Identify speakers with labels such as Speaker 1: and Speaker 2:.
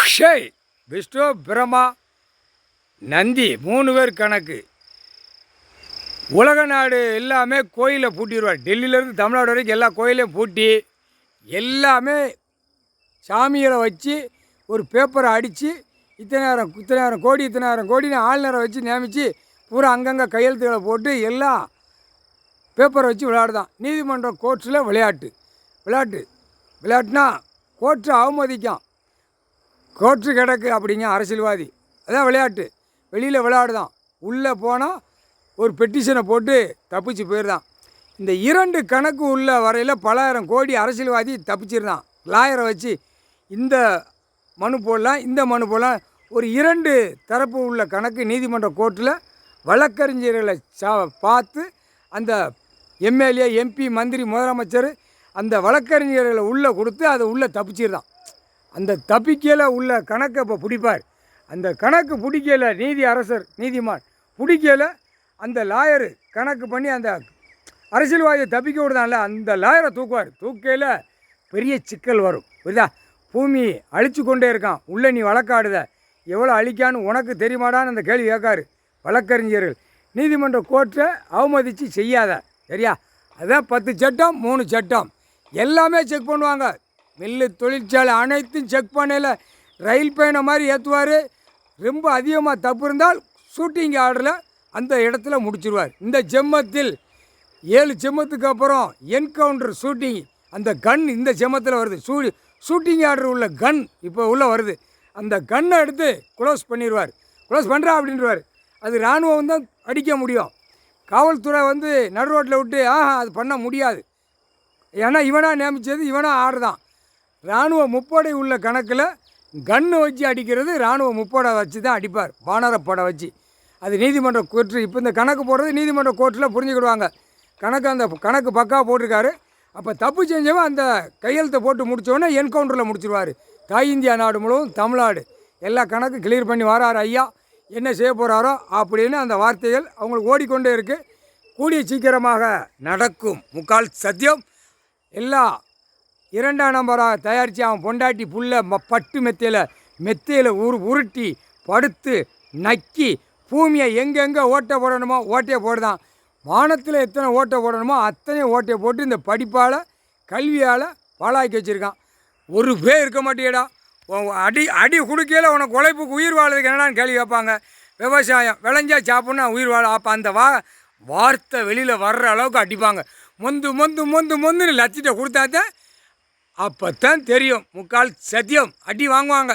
Speaker 1: அக்ஷய், விஷ்ணு, பிரம்மா, நந்தி 3 பேர் கணக்கு. உலக நாடு எல்லாமே கோயிலை பூட்டிடுவார். டெல்லியிலேருந்து தமிழ்நாடு வரைக்கும் எல்லா கோயிலையும் பூட்டி எல்லாமே சாமிகளை வச்சு ஒரு பேப்பரை அடித்து இத்தனாயிரம் கோடின்னு ஆளுநரை வச்சு நியமித்து பூரா அங்கங்கே கையெழுத்துக்களை போட்டு எல்லாம் பேப்பரை வச்சு விளையாடுதான். நீதிமன்றம் கோர்ட்ஸில் விளையாட்டுனா கோர்ட்டு அவமதிக்கும். கோர்ட்டு கிடக்கு அப்படிங்க அரசியல்வாதி. அதான் விளையாட்டு. வெளியில் விளையாடுதான். உள்ளே போனால் ஒரு பெட்டிஷனை போட்டு தப்பிச்சு போயிடுதான். இந்த 2 கணக்கு உள்ள வரையில் பலாயிரம் கோடி அரசியல்வாதி தப்பிச்சிருந்தான். லாயரை வச்சு இந்த மனு போடலாம், இந்த மனு போடலாம். ஒரு 2 தரப்பு உள்ள கணக்கு நீதிமன்ற கோர்ட்டில் வழக்கறிஞர்களை பார்த்து அந்த எம்எல்ஏ, எம்பி, மந்திரி, முதலமைச்சர் அந்த வழக்கறிஞர்களை உள்ளே கொடுத்து அதை உள்ளே தப்பிச்சிருந்தான். அந்த தப்பிக்கையில் உள்ள கணக்கை இப்போ பிடிப்பார். அந்த கணக்கு பிடிக்கல நீதிமான் பிடிக்கல அந்த லாயரு கணக்கு பண்ணி அந்த அரசியல்வாதியை தப்பிக்க விடுதான்ல, அந்த லாயரை தூக்குவார். தூக்கையில் பெரிய சிக்கல் வரும். புரியுதா? பூமி அழிச்சு கொண்டே இருக்கான், உள்ளே நீ வழக்காடுத, எவ்வளோ அழிக்கான்னு உனக்கு தெரியுமாடான்னு அந்த கேள்வி கேட்காரு வழக்கறிஞர்கள். நீதிமன்ற கோர்ட்டை அவமதித்து செய்யாத, சரியா? அதுதான் 10 சட்டம் 3 சட்டம் எல்லாமே செக் பண்ணுவாங்க. மில்லு, தொழிற்சாலை அனைத்தும் செக் பண்ணல. ரயில் பயணம் மாதிரி ஏற்றுவார். ரொம்ப அதிகமாக தப்பு இருந்தால் ஷூட்டிங் ஆர்டரில் அந்த இடத்துல முடிச்சிடுவார். இந்த ஜெம்மத்தில் 7 ஜெம்மத்துக்கு அப்புறம் என்கவுண்டர் ஷூட்டிங், அந்த கன் இந்த ஜெம்மத்தில் வருது. ஷூட்டிங் ஆர்டர் உள்ள கன் இப்போ உள்ளே வருது. அந்த கன்னை எடுத்து க்ளோஸ் பண்ணிடுவார். க்ளோஸ் பண்ணுறா அப்படின்றவார். அது இராணுவம் தான் அடிக்க முடியும். காவல்துறை நடு ரோட்டில் விட்டு அது பண்ண முடியாது. ஏன்னா இவனாக நியமித்தது, இவனாக ஆடுதான். இராணுவ முப்படை உள்ள கணக்கில் கன்று வச்சு அடிக்கிறது இராணுவ முப்படை வச்சு தான் அடிப்பார், வானரப்படை வச்சு. அது நீதிமன்ற கோர்ட்டு. இப்போ இந்த கணக்கு போடுறது நீதிமன்ற கோர்ட்டில் புரிஞ்சுக்கிடுவாங்க. அந்த கணக்கு பக்காவாக போட்டிருக்காரு. அப்போ தப்பு செஞ்சவன் அந்த கையெழுத்தை போட்டு முடித்தோடனே என்கவுண்டரில் முடிச்சிடுவார். தாய் இந்தியா நாடு முழுவதும் தமிழ்நாடு எல்லா கணக்கு கிளியர் பண்ணி வராரு ஐயா. என்ன செய்ய போகிறாரோ அப்படின்னு அந்த வார்த்தைகள் அவங்களுக்கு ஓடிக்கொண்டே இருக்குது. கூடிய சீக்கிரமாக நடக்கும். முக்கால் சத்தியம். எல்லா 2ஆம் நம்பராக தயாரித்து அவன் பொண்டாட்டி புள்ள பட்டு மெத்தையில் உருட்டி படுத்து நக்கி பூமியை எங்கெங்கே ஓட்டை போடணுமோ ஓட்டையை போடுதான். வானத்தில் எத்தனை ஓட்டை போடணுமோ அத்தனை ஓட்டையை போட்டு இந்த படிப்பால் கல்வியால் பாழாக்கி வச்சுருக்கான். ஒரு பேர் இருக்க மாட்டேடா. அடி கொடுக்கையில் உனக்கு உழைப்புக்கு உயிர் வாழ்றதுக்கு என்னடான்னு கேள்வி கேட்பாங்க. விவசாயம் விளைஞ்சா சாப்பிட்னா உயிர் வாழ. அப்போ அந்த வார்த்தை வெளியில் வர்ற அளவுக்கு அடிப்பாங்க. மொந்துன்னு லட்சிட்ட கொடுத்தாத்தான் அப்போ தான் தெரியும். முக்கால் சத்தியம். அடி வாங்குவாங்க.